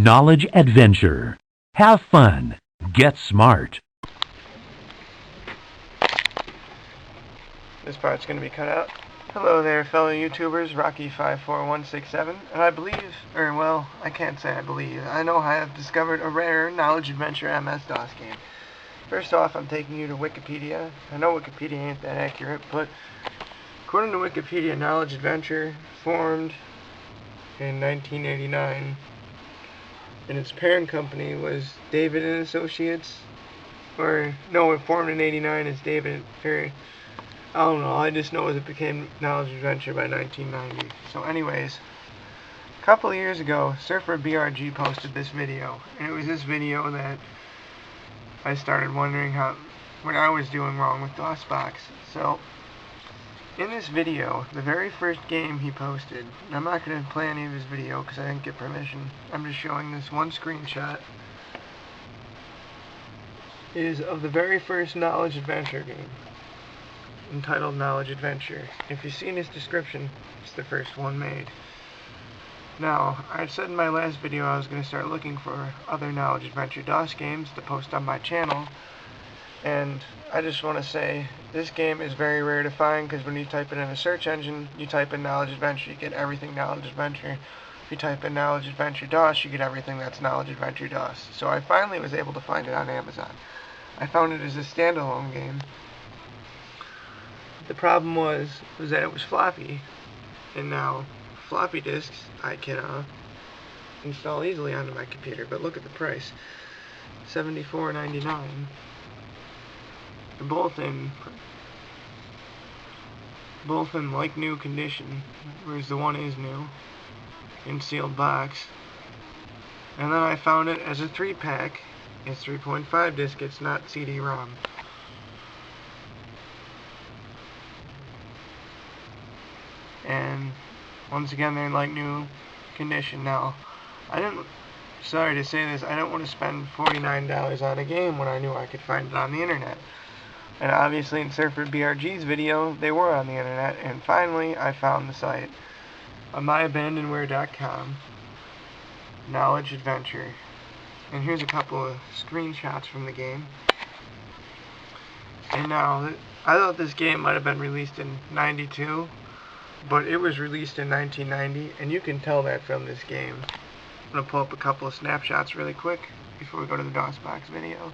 Knowledge Adventure. Have fun. Get smart. This part's going to be cut out. Hello there, fellow YouTubers, Rocky54167, and I believe, or well, I can't say I believe, I know I have discovered a rare Knowledge Adventure MS-DOS game. First off, I'm taking you to Wikipedia. I know Wikipedia ain't that accurate, but according to Wikipedia, Knowledge Adventure formed in 1989, and its parent company was David and Associates, or no, it formed in 89 as David, I don't know, I just know it became Knowledge Adventure by 1990. So anyways, a couple of years ago, Surferbrg posted this video, and it was this video that I started wondering what I was doing wrong with DOSBox. So, in this video, the very first game he posted, and I'm not going to play any of his video because I didn't get permission, I'm just showing this one screenshot, is of the very first Knowledge Adventure game, entitled Knowledge Adventure. If you see in his description, it's the first one made. Now, I said in my last video I was going to start looking for other Knowledge Adventure DOS games to post on my channel, and I just want to say this game is very rare to find, because when you type it in a search engine, you type in Knowledge Adventure, you get everything Knowledge Adventure. If you type in Knowledge Adventure DOS, you get everything that's Knowledge Adventure DOS. So I finally was able to find it on Amazon. I found it as a standalone game. The problem was that it was floppy, and now floppy disks I can install easily onto my computer, but look at the price, $74.99. They're both in like new condition, whereas the one is new, in sealed box. And then I found it as a 3-pack. It's 3.5 disc, it's not CD-ROM. And once again, they're in like new condition. Now, sorry to say this, I didn't want to spend $49 on a game when I knew I could find it on the internet. And obviously in Surferbrg's video, they were on the internet, and finally I found the site on myabandonware.com, Knowledge Adventure. And here's a couple of screenshots from the game. And now, I thought this game might have been released in '92, but it was released in 1990, and you can tell that from this game. I'm going to pull up a couple of snapshots really quick before we go to the DOSBox video.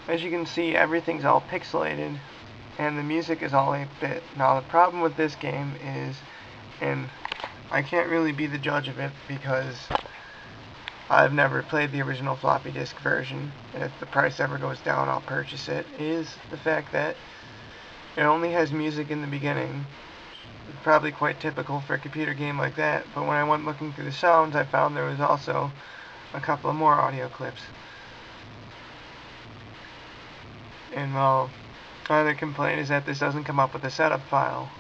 As you can see, everything's all pixelated, and the music is all 8-bit. Now the problem with this game is, and I can't really be the judge of it because I've never played the original floppy disk version, and if the price ever goes down I'll purchase it, is the fact that it only has music in the beginning. It's probably quite typical for a computer game like that, but when I went looking through the sounds, I found there was also a couple of more audio clips. And well, my other complaint is that this doesn't come up with a setup file.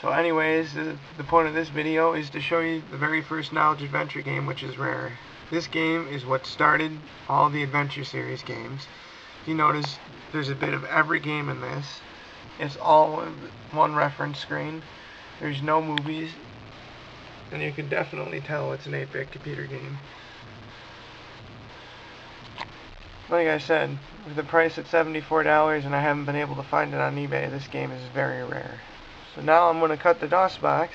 So anyways, the point of this video is to show you the very first Knowledge Adventure game, which is rare. This game is what started all the Adventure series games. You notice there's a bit of every game in this. It's all one reference screen. There's no movies, and you can definitely tell it's an 8-bit computer game. Like I said, with the price at $74 and I haven't been able to find it on eBay, this game is very rare. So now I'm going to cut the DOSBox,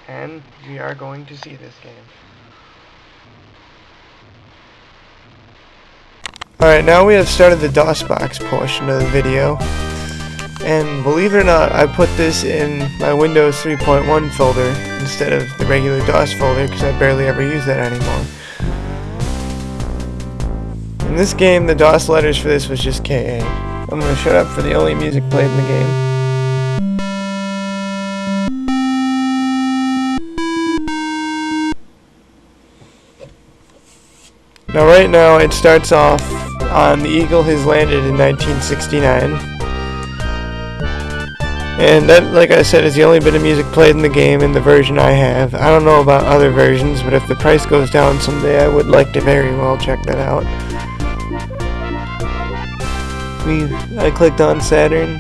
and we are going to see this game. Alright, now we have started the DOSBox portion of the video, and believe it or not, I put this in my Windows 3.1 folder instead of the regular DOS folder because I barely ever use that anymore. In this game, the DOS letters for this was just KA. I'm going to shut up for the only music played in the game. Now right now it starts off on the Eagle has landed in 1969. And that, like I said, is the only bit of music played in the game in the version I have. I don't know about other versions, but if the price goes down someday, I would like to very well check that out. I clicked on Saturn,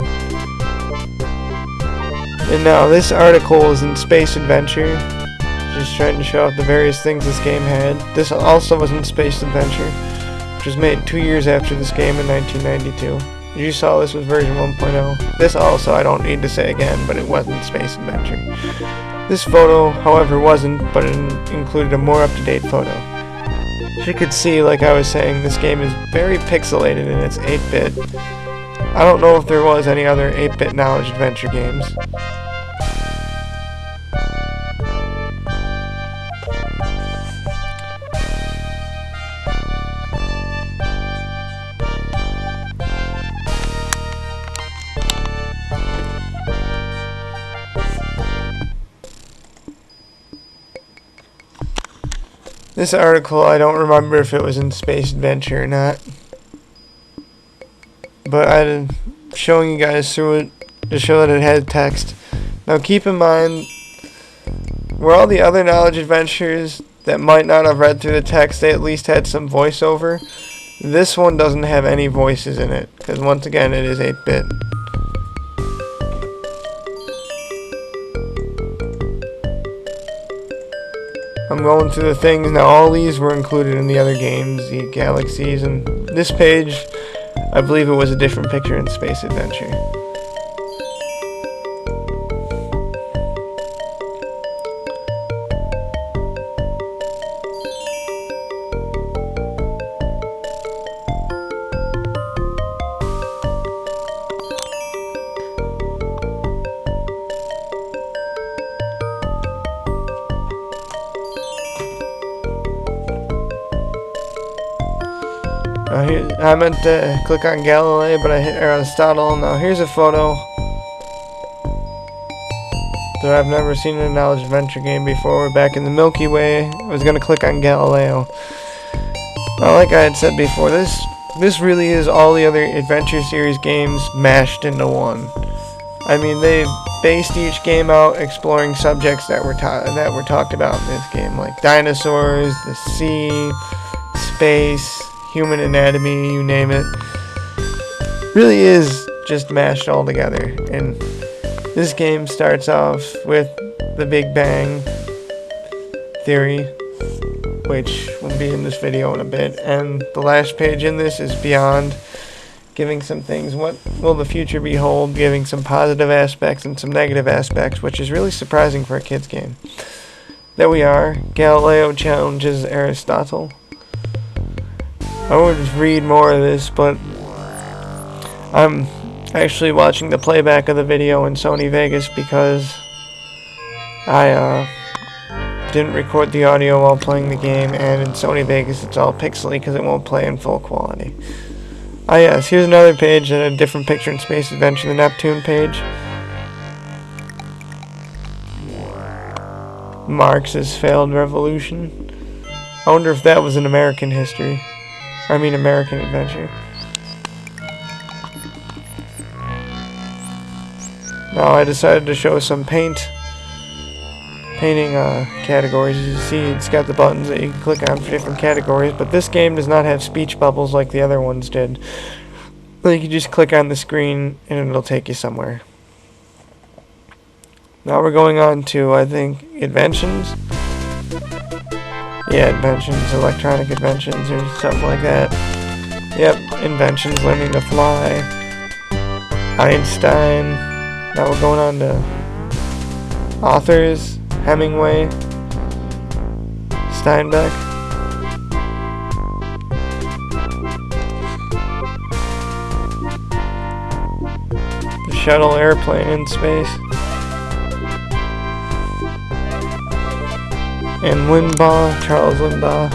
and now this article is in Space Adventure, just trying to show off the various things this game had. This also was in Space Adventure, which was made 2 years after this game in 1992. You saw this was version 1.0. This also, I don't need to say again, but it wasn't Space Adventure. This photo, however, wasn't, but it included a more up-to-date photo. As you could see, like I was saying, this game is very pixelated in its 8-bit. I don't know if there was any other 8-bit knowledge adventure games. This article, I don't remember if it was in Space Adventure or not, but I'm showing you guys through it to show that it had text. Now keep in mind, where all the other knowledge adventures that might not have read through the text, they at least had some voiceover. This one doesn't have any voices in it, because once again it is 8-bit. I'm going through the things. Now all these were included in the other games, the galaxies, and this page, I believe it was a different picture in Space Adventure. I meant to click on Galileo, but I hit Aristotle. Now here's a photo that I've never seen in a knowledge adventure game before. We're back in the Milky Way. I was going to click on Galileo. Now, like I had said before, this really is all the other adventure series games mashed into one. I mean, they based each game out exploring subjects that were talked about in this game, like dinosaurs, the sea, space, human anatomy, you name it. Really is just mashed all together. And this game starts off with the Big Bang theory, which will be in this video in a bit. And the last page in this is beyond, giving some things. What will the future behold? Giving some positive aspects and some negative aspects, which is really surprising for a kid's game. There we are. Galileo challenges Aristotle. I would read more of this, but I'm actually watching the playback of the video in Sony Vegas because I didn't record the audio while playing the game, and in Sony Vegas it's all pixely because it won't play in full quality. Ah yes, here's another page and a different picture in Space Adventure, the Neptune page. Marx's failed revolution. I wonder if that was an American history. American adventure. Now I decided to show some painting categories. As you see, it's got the buttons that you can click on for different categories, but this game does not have speech bubbles like the other ones did. But you can just click on the screen and it'll take you somewhere. Now we're going on to, I think, inventions. Yeah, inventions, electronic inventions, or something like that. Yep, inventions, learning to fly. Einstein. Now we're going on to authors. Hemingway. Steinbeck. The shuttle airplane in space. And Limbaugh, Charles Limbaugh.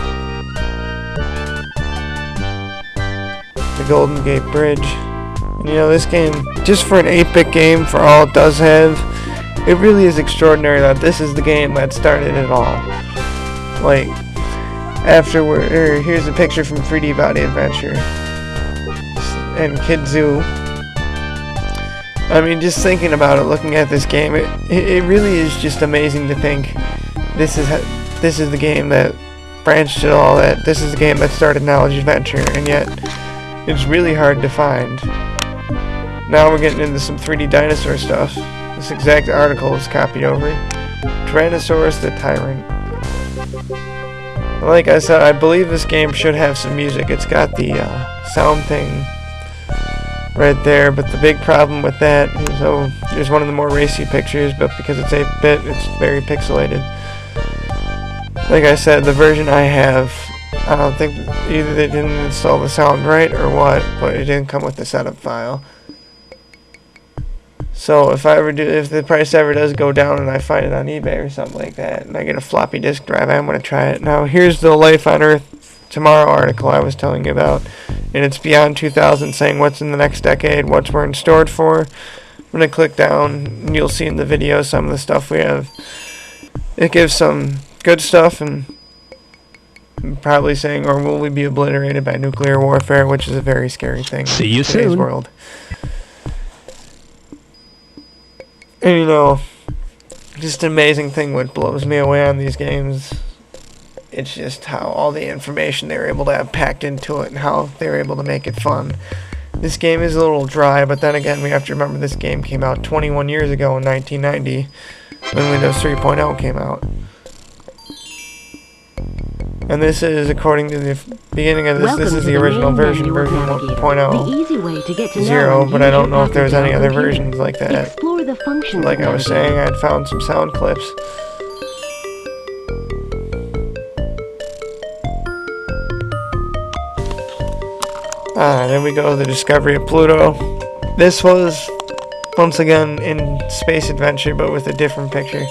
The Golden Gate Bridge. And you know, this game, just for an 8-bit game, for all it does have, it really is extraordinary that this is the game that started it all. Like, here's a picture from 3D Body Adventure and Kid Zoo. I mean, just thinking about it, looking at this game, it really is just amazing to think this is the game that branched it all. That this is the game that started knowledge adventure, and yet it's really hard to find. Now we're getting into some 3D dinosaur stuff. This exact article is copied over. Tyrannosaurus the Tyrant. Like I said, I believe this game should have some music. It's got the sound thing right there, but the big problem with that is, there's one of the more racy pictures, but because it's 8-bit, it's very pixelated. Like I said, the version I have, I don't think either they didn't install the sound right or what, but it didn't come with the setup file. So if the price ever does go down and I find it on eBay or something like that, and I get a floppy disk drive, I'm going to try it. Now here's the Life on Earth Tomorrow article I was telling you about, and it's beyond 2000, saying what's in the next decade, what we're stored for. I'm going to click down, and you'll see in the video some of the stuff we have. It gives some good stuff, and probably saying, or will we be obliterated by nuclear warfare, which is a very scary thing See you in today's soon. world. And you know, just an amazing thing what blows me away on these games. It's just how all the information they were able to have packed into it and how they were able to make it fun. This game is a little dry, but then again, we have to remember this game came out 21 years ago in 1990 when Windows 3.0 came out. And this is, according to the beginning of this, this is the original version, version 1.0, but I don't know if there's any other versions like that. Like I was saying, I'd found some sound clips. Then we go to the Discovery of Pluto. This was, once again, in Space Adventure, but with a different picture.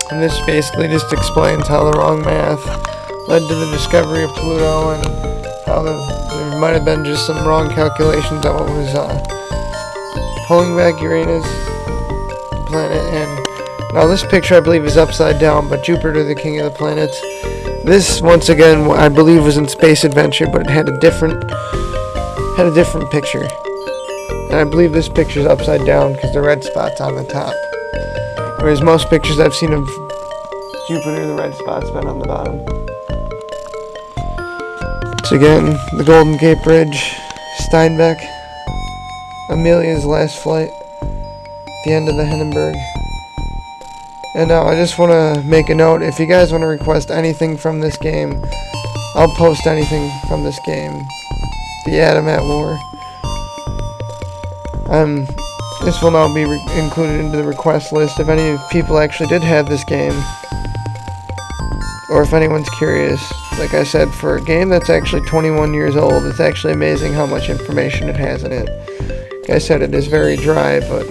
And this basically just explains how the wrong math led to the discovery of Pluto, and how there might have been just some wrong calculations on what was pulling back Uranus, the planet. And now this picture I believe is upside down, but Jupiter, the king of the planets. This, once again, I believe was in Space Adventure, but it had a different picture. And I believe this picture is upside down because the red spot's on the top. Whereas most pictures I've seen of Jupiter, the red spot's been on the bottom. So again, the Golden Gate Bridge, Steinbeck, Amelia's last flight, the end of the Hindenburg. And now I just want to make a note, if you guys want to request anything from this game, I'll post anything from this game. The Atom at War. This will now be included into the request list if any people actually did have this game, or if anyone's curious. Like I said, for a game that's actually 21 years old, it's actually amazing how much information it has in it. Like I said, it is very dry, but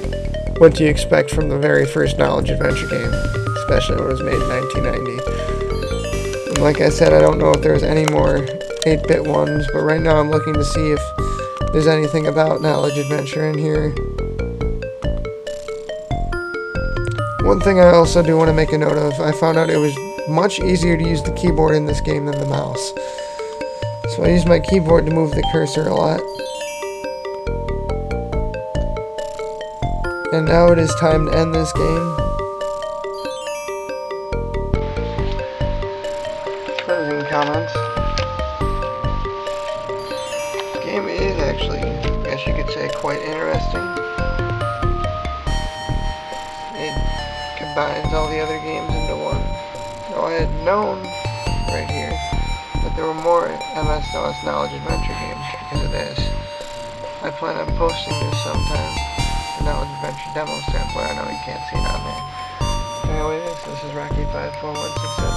what do you expect from the very first knowledge adventure game, especially when it was made in 1990? And like I said, I don't know if there's any more 8-bit ones, but right now I'm looking to see if there's anything about knowledge adventure in here. One thing I also do want to make a note of, I found out it was much easier to use the keyboard in this game than the mouse. So I use my keyboard to move the cursor a lot. And now it is time to end this game. Closing comments. The game is actually, I guess you could say, quite interesting. Combines all the other games into one. Now I had known right here that there were more MS-DOS knowledge adventure games because of this. I plan on posting this sometime. The knowledge adventure demo sampler. I know you can't see it on there. Anyway, this is Rocky 54167.